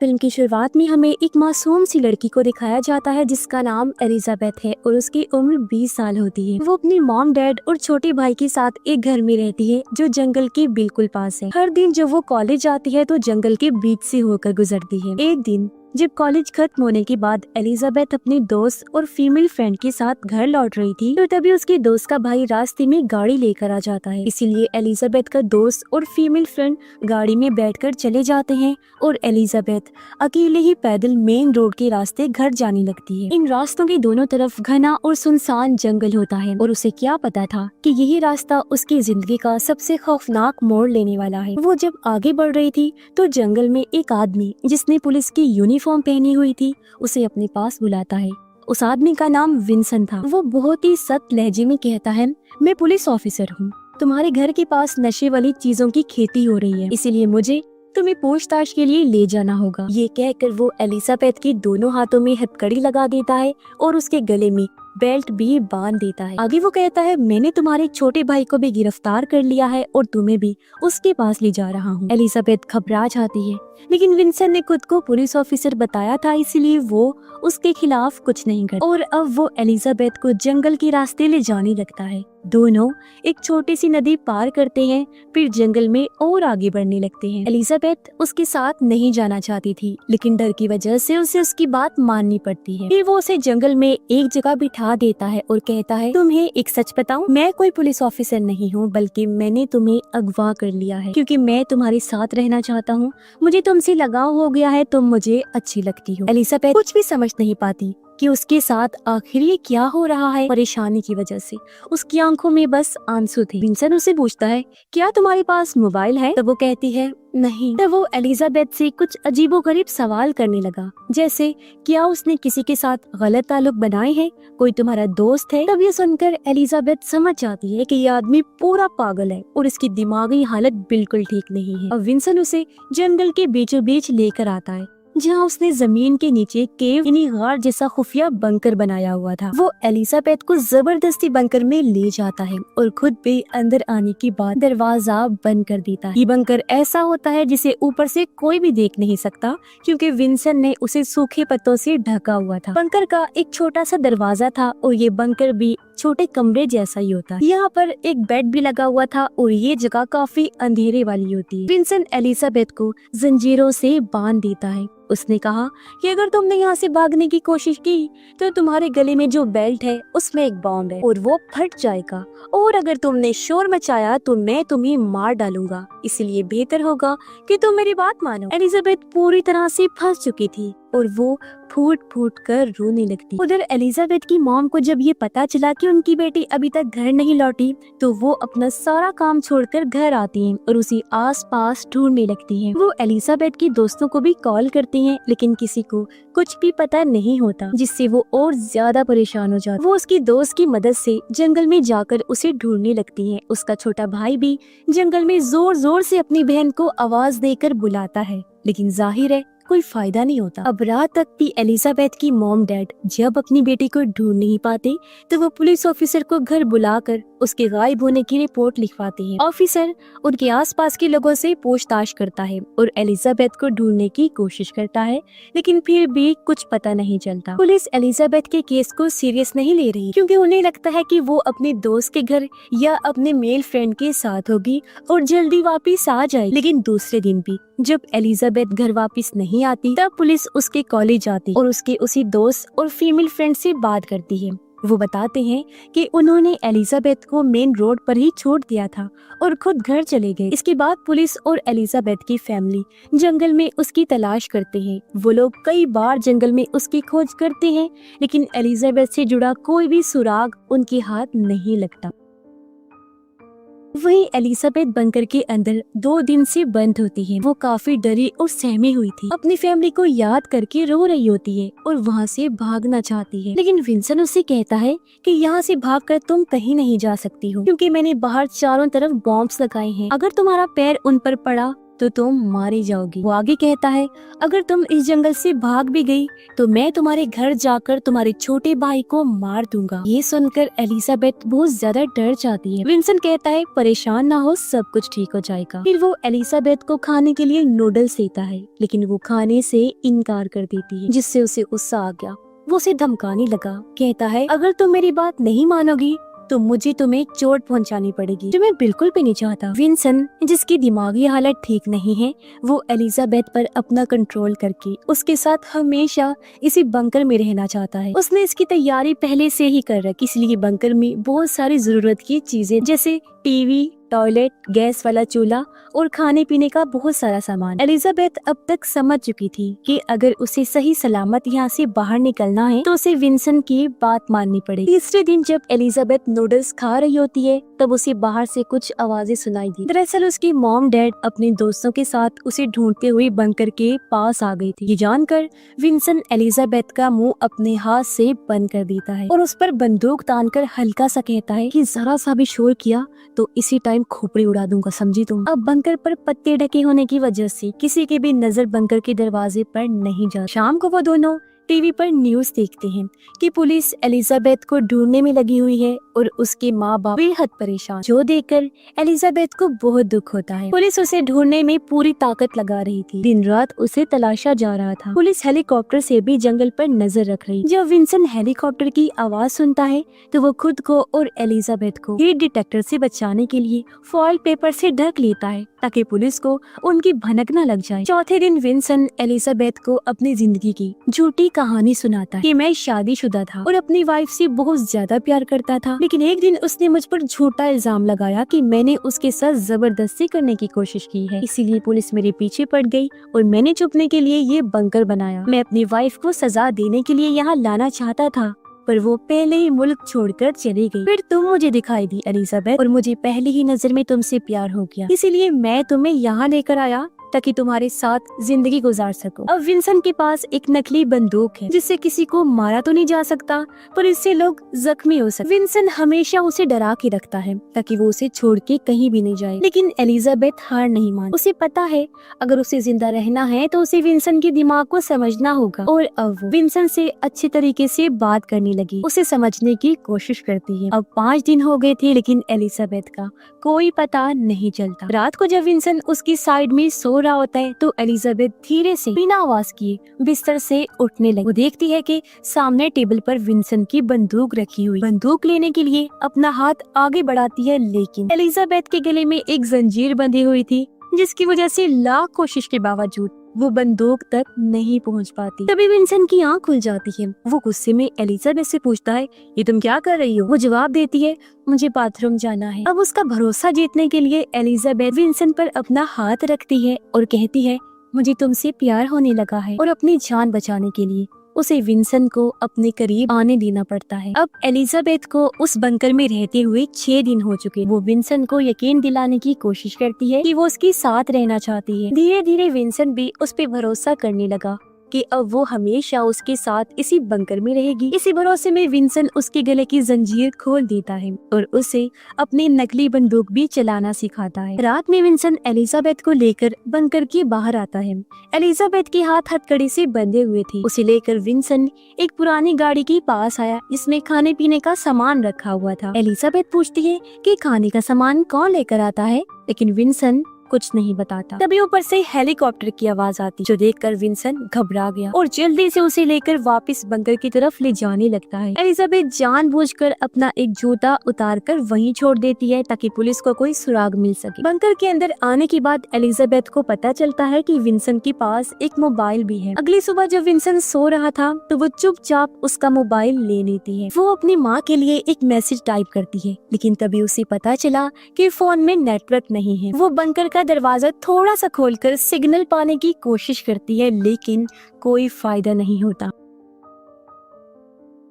Film की शुरुआत में हमें एक मासूम सी लड़की को दिखाया जाता है जिसका नाम एलिजाबेथ है और उसकी उम्र 20 साल होती है। वो अपनी मॉम, डैड और छोटे भाई के साथ एक घर में रहती है जो जंगल के बिल्कुल पास है। हर दिन जब वो कॉलेज जाती है तो जंगल के बीच से होकर गुजरती है। एक दिन जब कॉलेज खत्म होने के बाद एलिजाबेथ अपने दोस्त और फीमेल फ्रेंड के साथ घर लौट रही थी तो तभी उसके दोस्त का भाई रास्ते में गाड़ी लेकर आ जाता है। इसीलिए एलिजाबेथ का दोस्त और फीमेल फ्रेंड गाड़ी में बैठकर चले जाते हैं और एलिजाबेथ अकेले ही पैदल मेन रोड के रास्ते घर जाने लगती है। इन रास्तों के दोनों तरफ घना और सुनसान जंगल होता है और उसे क्या पता था कि यही रास्ता उसकी जिंदगी का सबसे खौफनाक मोड़ लेने वाला है। वो जब आगे बढ़ रही थी तो जंगल में एक आदमी जिसने पुलिस की यूनिफॉर्म पहनी हुई थी उसे अपने पास बुलाता है। उस आदमी का नाम विंसन था। वो बहुत ही सख्त लहजे में कहता है, मैं पुलिस ऑफिसर हूँ। तुम्हारे घर के पास नशे वाली चीजों की खेती हो रही है, इसीलिए मुझे तुम्हें पूछताछ के लिए ले जाना होगा। ये कहकर वो एलिजाबेथ के दोनों हाथों में हथकड़ी लगा देता है और उसके गले में बेल्ट भी बांध देता है। आगे वो कहता है, मैंने तुम्हारे छोटे भाई को भी गिरफ्तार कर लिया है और तुम्हें भी उसके पास ले जा रहा हूँ। एलिजाबेथ घबरा जाती है, लेकिन विंसन ने खुद को पुलिस ऑफिसर बताया था, इसलिए वो उसके खिलाफ कुछ नहीं करता और अब वो एलिजाबेथ को जंगल के रास्ते ले जाने लगता है। दोनों एक छोटी सी नदी पार करते हैं, फिर जंगल में और आगे बढ़ने लगते हैं। एलिजाबेथ उसके साथ नहीं जाना चाहती थी, लेकिन डर की वजह से उसे उसकी बात माननी पड़ती है। फिर वो उसे जंगल में एक जगह बिठा देता है और कहता है, तुम्हें एक सच बताऊं, मैं कोई पुलिस ऑफिसर नहीं हूँ, बल्कि मैंने तुम्हें अगवा कर लिया है क्योंकि मैं तुम्हारे साथ रहना चाहता हूँ। मुझे तुमसे लगाव हो गया है, तुम मुझे अच्छी लगती हो। एलिजाबेथ कुछ भी समझ नहीं पाती कि उसके साथ आखिर ये क्या हो रहा है। परेशानी की वजह से उसकी आंखों में बस आंसू थे। विंसन उसे पूछता है, क्या तुम्हारे पास मोबाइल है? तब वो कहती है, नहीं। तब वो एलिजाबेथ से कुछ अजीबोगरीब सवाल करने लगा, जैसे क्या उसने किसी के साथ गलत ताल्लुक बनाए हैं, कोई तुम्हारा दोस्त है? तब ये सुनकर एलिजाबेथ समझ जाती है कि ये आदमी पूरा पागल है और इसकी दिमागी हालत बिल्कुल ठीक नहीं है। अब विंसन उसे जंगल के बीचों बीच लेकर आता है जहाँ उसने जमीन के नीचे केव यानी गार जैसा खुफिया बंकर बनाया हुआ था। वो एलिजाबेथ को जबरदस्ती बंकर में ले जाता है और खुद भी अंदर आने के बाद दरवाजा बंद कर देता है। ये बंकर ऐसा होता है जिसे ऊपर से कोई भी देख नहीं सकता क्योंकि विंसन ने उसे सूखे पत्तों से ढका हुआ था। बंकर का एक छोटा सा दरवाजा था और ये बंकर भी छोटे कमरे जैसा ही होता है। यहाँ पर एक बेड भी लगा हुआ था और ये जगह काफी अंधेरे वाली होती है। विंसन एलिजाबेथ को जंजीरों से बांध देता है। उसने कहा कि अगर तुमने यहाँ से भागने की कोशिश की तो तुम्हारे गले में जो बेल्ट है उसमें एक बॉम्ब है और वो फट जाएगा, और अगर तुमने शोर मचाया तो मैं तुम्हें मार डालूंगा, इसलिए बेहतर होगा कि तुम मेरी बात मानो। एलिजाबेथ पूरी तरह से फंस चुकी थी और वो फूट फूट कर रोने लगती। उधर एलिजाबेथ की मॉम को जब ये पता चला कि उनकी बेटी अभी तक घर नहीं लौटी तो वो अपना सारा काम छोड़कर घर आती हैं और उसी आसपास ढूंढने लगती हैं। वो एलिजाबेथ की दोस्तों को भी कॉल करती हैं, लेकिन किसी को कुछ भी पता नहीं होता, जिससे वो और ज्यादा परेशान हो जाती। वो उसकी दोस्त की मदद से जंगल में जाकर उसे ढूंढने लगती हैं। उसका छोटा भाई भी जंगल में जोर जोर से अपनी बहन को आवाज देकर बुलाता है, लेकिन जाहिर है कोई फायदा नहीं होता। अब रात तक भी एलिजाबेथ की मॉम डैड जब अपनी बेटी को ढूंढ नहीं पाते तो वो पुलिस ऑफिसर को घर बुलाकर उसके गायब होने की रिपोर्ट लिखवाते हैं। ऑफिसर उनके आसपास के लोगों से पूछताछ करता है और एलिजाबेथ को ढूंढने की कोशिश करता है, लेकिन फिर भी कुछ पता नहीं चलता। पुलिस एलिजाबेथ के केस को सीरियस नहीं ले रही क्योंकि उन्हें लगता है कि वो अपने दोस्त के घर या अपने मेल फ्रेंड के साथ होगी और जल्दी वापिस आ जाए। लेकिन दूसरे दिन भी जब एलिजाबेथ घर वापस नहीं आती तब पुलिस उसके कॉलेज आती और उसके उसी दोस्त और फीमेल फ्रेंड से बात करती है। वो बताते हैं कि उन्होंने एलिजाबेथ को मेन रोड पर ही छोड़ दिया था और खुद घर चले गए। इसके बाद पुलिस और एलिजाबेथ की फैमिली जंगल में उसकी तलाश करते हैं। वो लोग कई बार जंगल में उसकी खोज करते हैं, लेकिन एलिजाबेथ से जुड़ा कोई भी सुराग उनके हाथ नहीं लगता। वहीं एलिजाबेथ बंकर के अंदर 2 दिन से बंद होती है। वो काफी डरी और सहमी हुई थी, अपनी फैमिली को याद करके रो रही होती है और वहाँ से भागना चाहती है, लेकिन विंसन उससे कहता है कि यहाँ से भागकर तुम कहीं नहीं जा सकती हो क्योंकि मैंने बाहर चारों तरफ बॉम्ब्स लगाए हैं। अगर तुम्हारा पैर उन पर पड़ा तो तुम मारी जाओगी। वो आगे कहता है, अगर तुम इस जंगल से भाग भी गई तो मैं तुम्हारे घर जाकर तुम्हारे छोटे भाई को मार दूंगा। ये सुनकर एलिजाबेथ बहुत ज्यादा डर जाती है। विंसन कहता है, परेशान ना हो, सब कुछ ठीक हो जाएगा। फिर वो एलिजाबेथ को खाने के लिए नूडल्स देता है, लेकिन वो खाने से इनकार कर देती है, जिससे उसे गुस्सा आ गया। वो उसे धमकाने लगा, कहता है, अगर तुम मेरी बात नहीं मानोगी तो मुझे तुम्हें चोट पहुंचानी पड़ेगी, जो मैं बिल्कुल भी नहीं चाहता। विंसन, जिसकी दिमागी हालत ठीक नहीं है, वो एलिजाबेथ पर अपना कंट्रोल करके उसके साथ हमेशा इसी बंकर में रहना चाहता है। उसने इसकी तैयारी पहले से ही कर रखी, इसलिए बंकर में बहुत सारी जरूरत की चीजें जैसे टीवी, टॉयलेट, गैस वाला चूल्हा और खाने पीने का बहुत सारा सामान। एलिजाबेथ अब तक समझ चुकी थी कि अगर उसे सही सलामत यहाँ से बाहर निकलना है तो उसे विंसन की बात माननी पड़ेगी। तीसरे दिन जब एलिजाबेथ नूडल्स खा रही होती है तब उसे बाहर से कुछ आवाजें सुनाई दी। दरअसल उसकी मॉम डैड अपने दोस्तों के साथ उसे ढूंढते हुए बंकर के पास आ गई थी। ये जानकर विंसन एलिजाबेथ का मुंह अपने हाथ से बंद कर देता है और उस पर बंदूक तानकर हल्का सा कहता है कि जरा सा भी शोर किया तो इसी टाइम खोपड़ी उड़ा दूंगा, समझी तुम। अब बंकर पर पत्ते ढके होने की वजह से किसी की भी नजर बंकर के दरवाजे पर नहीं जा। शाम को वो दोनों टीवी पर न्यूज देखते हैं कि पुलिस एलिजाबेथ को ढूंढने में लगी हुई है और उसके माँ बाप बेहद परेशान, जो देखकर एलिजाबेथ को बहुत दुख होता है। पुलिस उसे ढूंढने में पूरी ताकत लगा रही थी, दिन रात उसे तलाशा जा रहा था। पुलिस हेलीकॉप्टर से भी जंगल पर नजर रख रही। जब विंसन हेलीकॉप्टर की आवाज सुनता है तो वो खुद को और एलिजाबेथ को हीट डिटेक्टर से बचाने के लिए फॉइल पेपर से ढक लेता है ताकि पुलिस को उनकी भनक न लग जाए। चौथे दिन विंसन एलिजाबेथ को अपनी जिंदगी की झूठी कहानी सुनाता है कि मैं शादीशुदा था और अपनी वाइफ से बहुत ज्यादा प्यार करता था, लेकिन एक दिन उसने मुझ पर झूठा इल्जाम लगाया कि मैंने उसके साथ जबरदस्ती करने की कोशिश की है, इसीलिए पुलिस मेरे पीछे पड़ गई और मैंने छुपने के लिए ये बंकर बनाया। मैं अपनी वाइफ को सजा देने के लिए यहाँ लाना चाहता था पर वो पहले ही मुल्क छोड़कर चली गई। फिर तुम मुझे दिखाई दी एलिजाबेथ और मुझे पहली ही नजर में तुमसे प्यार हो गया, इसीलिए मैं तुम्हें यहाँ लेकर आया ताकि तुम्हारे साथ जिंदगी गुजार सको। अब विंसन के पास एक नकली बंदूक है जिससे किसी को मारा तो नहीं जा सकता पर इससे लोग जख्मी हो सकते। विंसन हमेशा उसे डरा के रखता है ताकि वो उसे छोड़ के कहीं भी नहीं जाए, लेकिन एलिजाबेथ हार नहीं मान। उसे पता है अगर उसे जिंदा रहना है तो उसे विंसन के दिमाग को समझना होगा और अब वो विंसन से अच्छे तरीके से बात करने लगी, उसे समझने की कोशिश करती है। अब 5 दिन हो गए थे लेकिन एलिजाबेथ का कोई पता नहीं चलता। रात को जब विंसन उसकी साइड में सो रहा होता है तो एलिजाबेथ धीरे से बिना आवाज किए बिस्तर से उठने लगी। वो देखती है कि सामने टेबल पर विंसन की बंदूक रखी हुई। बंदूक लेने के लिए अपना हाथ आगे बढ़ाती है लेकिन एलिजाबेथ के गले में एक जंजीर बंधी हुई थी जिसकी वजह से लाख कोशिश के बावजूद वो बंदूक तक नहीं पहुंच पाती। तभी विंसन की आंख खुल जाती है। वो गुस्से में एलिजाबेथ से पूछता है, ये तुम क्या कर रही हो? वो जवाब देती है, मुझे बाथरूम जाना है। अब उसका भरोसा जीतने के लिए एलिजाबेथ विंसन पर अपना हाथ रखती है और कहती है, मुझे तुमसे प्यार होने लगा है और अपनी जान बचाने के लिए उसे विंसन को अपने करीब आने देना पड़ता है। अब एलिजाबेथ को उस बंकर में रहते हुए 6 दिन हो चुके। वो विंसन को यकीन दिलाने की कोशिश करती है कि वो उसके साथ रहना चाहती है। धीरे धीरे विंसन भी उस पे भरोसा करने लगा कि अब वो हमेशा उसके साथ इसी बंकर में रहेगी। इसी भरोसे में विंसन उसके गले की जंजीर खोल देता है और उसे अपनी नकली बंदूक भी चलाना सिखाता है। रात में विंसन एलिजाबेथ को लेकर बंकर के बाहर आता है। एलिजाबेथ के हाथ हथकड़ी से बंधे हुए थे। उसे लेकर विंसन एक पुरानी गाड़ी के पास आया जिसमें खाने पीने का सामान रखा हुआ था। एलिजाबेथ पूछती है कि खाने का सामान कौन लेकर आता है, लेकिन विंसन कुछ नहीं बताता। तभी ऊपर से हेलीकॉप्टर की आवाज आती जो देखकर विंसन घबरा गया और जल्दी से उसे लेकर वापस बंकर की तरफ ले जाने लगता है। एलिजाबेथ जानबूझकर अपना एक जूता उतारकर वहीं छोड़ देती है ताकि पुलिस को कोई सुराग मिल सके। बंकर के अंदर आने के बाद एलिजाबेथ को पता चलता है कि विंसन के पास एक मोबाइल भी है। अगली सुबह जब विंसन सो रहा था तो वो चुपचाप उसका मोबाइल ले लेती है। वो अपनी माँ के लिए एक मैसेज टाइप करती है लेकिन तभी उसे पता चला कि फोन में नेटवर्क नहीं है। वो बंकर का दरवाजा थोड़ा सा खोलकर सिग्नल पाने की कोशिश करती है लेकिन कोई फायदा नहीं होता,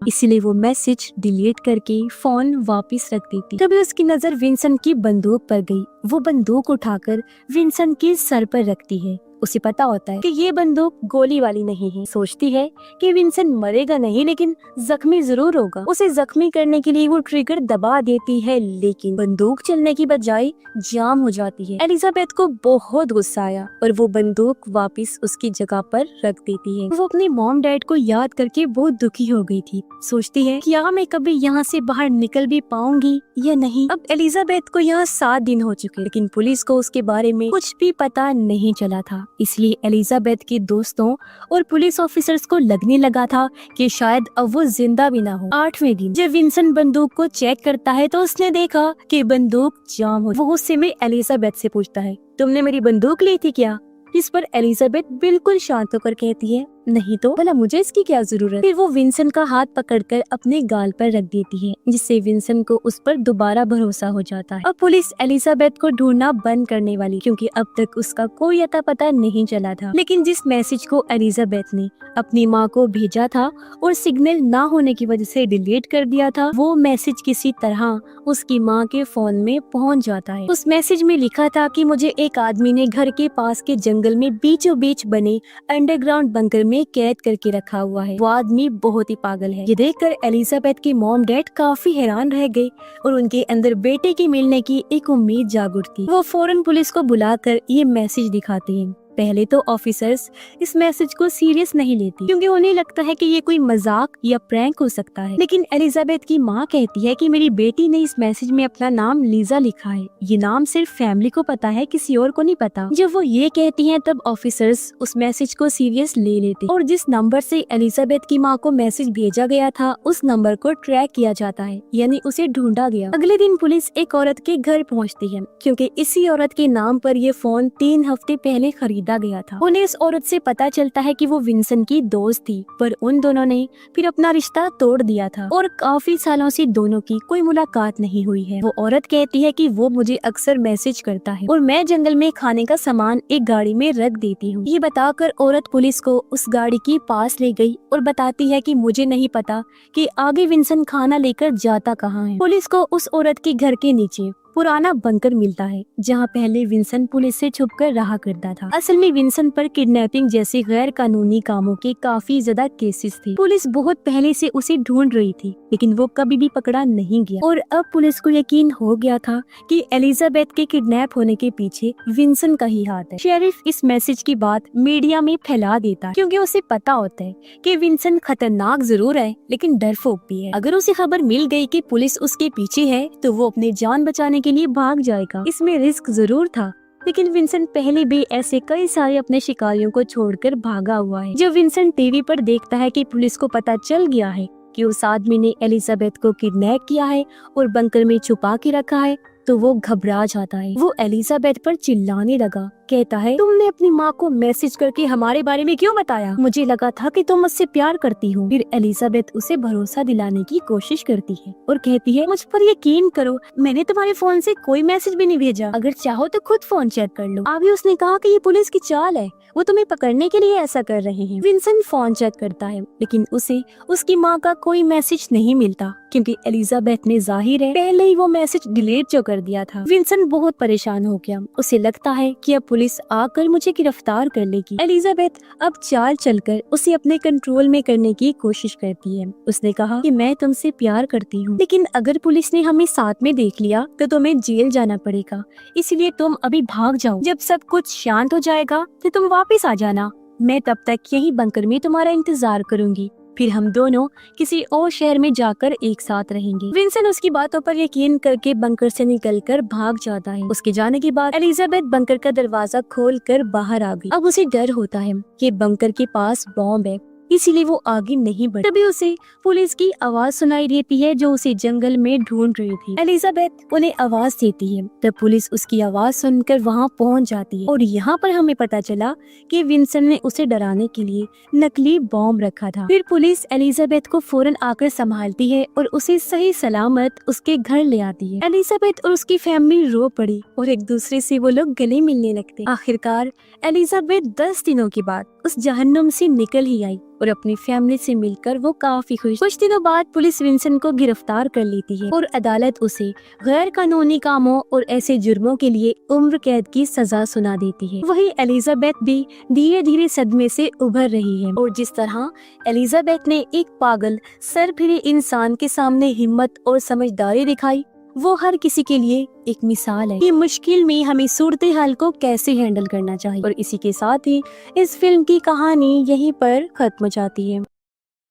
इसलिए वो मैसेज डिलीट करके फोन वापस रख देती। तभी उसकी नजर विंसन की बंदूक पर गई। वो बंदूक उठाकर विंसन के सर पर रखती है उसे पता होता है कि ये बंदूक गोली वाली नहीं है। सोचती है कि विंसेंट मरेगा नहीं लेकिन जख्मी जरूर होगा। उसे जख्मी करने के लिए वो ट्रिगर दबा देती है, लेकिन बंदूक चलने की बजाय जाम हो जाती है। एलिजाबेथ को बहुत गुस्सा आया और वो बंदूक वापस उसकी जगह पर रख देती है। वो अपने मॉम डैड को याद करके बहुत दुखी हो गई थी। सोचती है क्या मैं कभी यहाँ से बाहर निकल भी पाऊंगी या नहीं। अब एलिजाबेथ को यहाँ 7 दिन हो चुके, लेकिन पुलिस को उसके बारे में कुछ भी पता नहीं चला था। इसलिए एलिजाबेथ के दोस्तों और पुलिस ऑफिसर्स को लगने लगा था कि शायद अब वो जिंदा भी ना हो। 8वें दिन जब विंसेंट बंदूक को चेक करता है तो उसने देखा कि बंदूक जाम हो। वो गुस्से में एलिजाबेथ से पूछता है, तुमने मेरी बंदूक ली थी क्या? इस पर एलिजाबेथ बिल्कुल शांत होकर कहती है, नहीं तो भला मुझे इसकी क्या जरूरत। फिर वो विंसेंट का हाथ पकड़कर अपने गाल पर रख देती है, जिससे विंसेंट को उस पर दोबारा भरोसा हो जाता है। अब पुलिस एलिजाबेथ को ढूंढना बंद करने वाली, क्योंकि अब तक उसका कोई अता पता नहीं चला था। लेकिन जिस मैसेज को एलिजाबेथ ने अपनी माँ को भेजा था और सिग्नल ना होने की वजह से डिलीट कर दिया था, वो मैसेज किसी तरह उसकी माँ के फोन में पहुँच जाता है। उस मैसेज में लिखा था कि मुझे एक आदमी ने घर के पास के जंगल में बीचों बीच बने अंडरग्राउंड बंकर में कैद करके रखा हुआ है। वो आदमी बहुत ही पागल है। ये देखकर एलिजाबेथ के मॉम डैड काफी हैरान रह गए और उनके अंदर बेटे के मिलने की एक उम्मीद जाग उठती। वो फौरन पुलिस को बुलाकर ये मैसेज दिखाते हैं। पहले तो ऑफिसर्स इस मैसेज को सीरियस नहीं लेती, क्योंकि उन्हें लगता है कि ये कोई मजाक या प्रैंक हो सकता है। लेकिन एलिजाबेथ की माँ कहती है कि मेरी बेटी ने इस मैसेज में अपना नाम लीजा लिखा है। ये नाम सिर्फ फैमिली को पता है, किसी और को नहीं पता। जब वो ये कहती हैं तब ऑफिसर्स उस मैसेज को सीरियस ले लेते और जिस नंबर से एलिजाबेथ की माँ को मैसेज भेजा गया था उस नंबर को ट्रैक किया जाता है, यानी उसे ढूंढा गया। अगले दिन पुलिस एक औरत के घर पहुँचती है, क्योंकि इसी औरत के नाम पर ये फोन 3 हफ्ते पहले खरीदा गया था। उन्हें इस औरत से पता चलता है कि वो विंसेंट की दोस्त थी, पर उन दोनों ने फिर अपना रिश्ता तोड़ दिया था और काफी सालों से दोनों की कोई मुलाकात नहीं हुई है। वो औरत कहती है कि वो मुझे अक्सर मैसेज करता है और मैं जंगल में खाने का सामान एक गाड़ी में रख देती हूँ। ये बताकर औरत पुलिस को उस गाड़ी के पास ले गई और बताती है कि मुझे नहीं पता कि आगे विंसेंट खाना लेकर जाता कहाँ है। पुलिस को उस औरत के घर के नीचे पुराना बंकर मिलता है, जहां पहले विंसेंट पुलिस से छुपकर रहा करता था। असल में विंसेंट पर किडनैपिंग जैसे गैर कानूनी कामों के काफी ज्यादा केसेस थे। पुलिस बहुत पहले से उसे ढूंढ रही थी, लेकिन वो कभी भी पकड़ा नहीं गया। और अब पुलिस को यकीन हो गया था कि एलिजाबेथ के किडनैप होने के पीछे विंसेंट का ही हाथ है। शेरिफ इस मैसेज की बात मीडिया में फैला देता है, क्योंकि उसे पता होता है कि विंसेंट खतरनाक जरूर है लेकिन डरपोक भी है। अगर उसे खबर मिल गई कि पुलिस उसके पीछे है तो वो अपनी जान बचाने के लिए भाग जाएगा। इसमें रिस्क जरूर था, लेकिन विंसेंट पहले भी ऐसे कई सारे अपने शिकारियों को छोड़कर भागा हुआ है। जब विंसेंट टीवी पर देखता है कि पुलिस को पता चल गया है कि उस आदमी ने एलिजाबेथ को किडनैप किया है और बंकर में छुपा के रखा है, तो वो घबरा जाता है। वो एलिजाबेथ पर चिल्लाने लगा, कहता है तुमने अपनी माँ को मैसेज करके हमारे बारे में क्यों बताया? मुझे लगा था कि तुम मुझसे प्यार करती हो। फिर एलिजाबेथ उसे भरोसा दिलाने की कोशिश करती है और कहती है मुझ पर यकीन करो, मैंने तुम्हारे फोन से कोई मैसेज भी नहीं भेजा। अगर चाहो तो खुद फोन चेक कर लो। अभी उसने कहा कि ये पुलिस की चाल है, वो तुम्हें पकड़ने के लिए ऐसा कर रहे हैं। विंसेंट फोन चेक करता है, लेकिन उसे उसकी माँ का कोई मैसेज नहीं मिलता, क्योंकि एलिजाबेथ ने जाहिर है पहले ही वो मैसेज डिलीट जो कर दिया था। विंसेंट बहुत परेशान हो गया। उसे लगता है कि अब पुलिस आकर मुझे गिरफ्तार कर लेगी। एलिजाबेथ अब चाल चलकर उसे अपने कंट्रोल में करने की कोशिश करती है। उसने कहा कि मैं तुमसे प्यार करती हूँ, लेकिन अगर पुलिस ने हमें साथ में देख लिया तो तुम्हें जेल जाना पड़ेगा, इसलिए तुम अभी भाग जाओ। जब सब कुछ शांत हो जाएगा तो तुम वापस आ जाना। मैं तब तक यही बंकर में तुम्हारा इंतजार करूंगी, फिर हम दोनों किसी और शहर में जाकर एक साथ रहेंगे। विंसेंट उसकी बातों पर यकीन करके बंकर से निकलकर भाग जाता है। उसके जाने के बाद एलिजाबेथ बंकर का दरवाजा खोलकर बाहर आ गई। अब उसे डर होता है कि बंकर के पास बॉम्ब है, इसीलिए वो आगे नहीं बढ़। तभी उसे पुलिस की आवाज सुनाई देती है जो उसे जंगल में ढूंढ रही थी। एलिजाबेथ उन्हें आवाज देती है, तब पुलिस उसकी आवाज सुनकर वहां पहुंच जाती है और यहाँ पर हमें पता चला कि विंसेंट ने उसे डराने के लिए नकली बॉम्ब रखा था। फिर पुलिस एलिजाबेथ को फौरन आकर संभालती है और उसे सही सलामत उसके घर ले आती है। एलिजाबेथ और उसकी फैमिली रो पड़ी और एक दूसरे से वो लोग गले मिलने लगते। आखिरकार एलिजाबेथ 10 दिनों के बाद उस जहन्नुम से निकल ही आई और अपनी फैमिली से मिलकर वो काफी खुश। कुछ दिनों बाद पुलिस विंसेंट को गिरफ्तार कर लेती है और अदालत उसे गैर कानूनी कामों और ऐसे जुर्मों के लिए उम्र कैद की सजा सुना देती है। वही एलिजाबेथ भी धीरे धीरे सदमे से उभर रही है और जिस तरह एलिजाबेथ ने एक पागल सरफिरे इंसान के सामने हिम्मत और समझदारी दिखाई, वो हर किसी के लिए एक मिसाल है कि मुश्किल में हमें सूरत हाल को कैसे हैंडल करना चाहिए। और इसी के साथ ही इस फिल्म की कहानी यहीं पर खत्म हो जाती है।